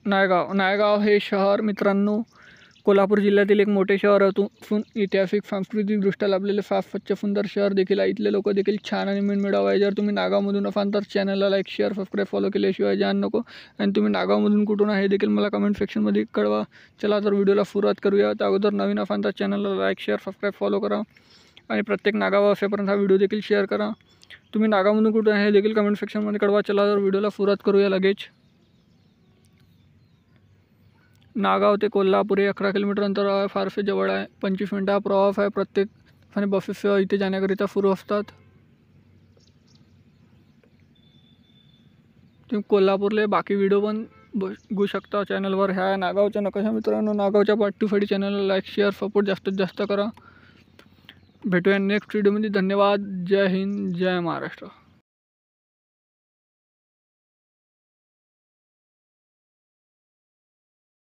नायगाव हे शहर मित्रांनो कोल्हापूर जिल्ह्यातील एक मोठे शहर असून ऐतिहासिक सांस्कृतिकदृष्ट्या लाभलेले फार स्वच्छ सुंदर शहर देखील आहे। इथले लोक देखील छान आणि मनमिळाऊ आहे। जर तुम्ही नागावमधून असाल तर चॅनलला लाईक शेअर सबस्क्राईब फॉलो केल्याशिवाय जाण नको। आणि तुम्ही नागावमधून कुठून आहे देखील मला कमेंट सेक्शनमध्ये कळवा। चला तर व्हिडिओला सुरुवात करूया। त्या अगोदर नवीन असाल तर चॅनलला लाईक शेअर सबस्क्राईब फॉलो करा आणि प्रत्येक नागाव असेपर्यंत हा व्हिडिओ देखील शेअर करा। तुम्ही नागावमधून कुठून आहे देखील कमेंट सेक्शनमध्ये कळवा। चला तर व्हिडिओला सुरुवात करूया लगेच। नागाव ते कोल्हापूर 11 किलोमीटर अंतरावर आहे, फारसे जवळ आहे। 25 मिनिटाचा प्रवास आहे। प्रत्येक आणि बसेस इथे जाण्याकरिता सुरू असतात। तुम्ही कोल्हापूरले बाकी व्हिडिओ पण बघू शकता चॅनलवर। ह्या नागावच्या नकाशा मित्रांनो। नागावच्या पार्ट 2 साठी चॅनलला लाईक शेअर सपोर्ट जास्तीत जास्त करा। भेटूया नेक्स्ट व्हिडिओमध्ये। धन्यवाद। जय हिंद जय महाराष्ट्र।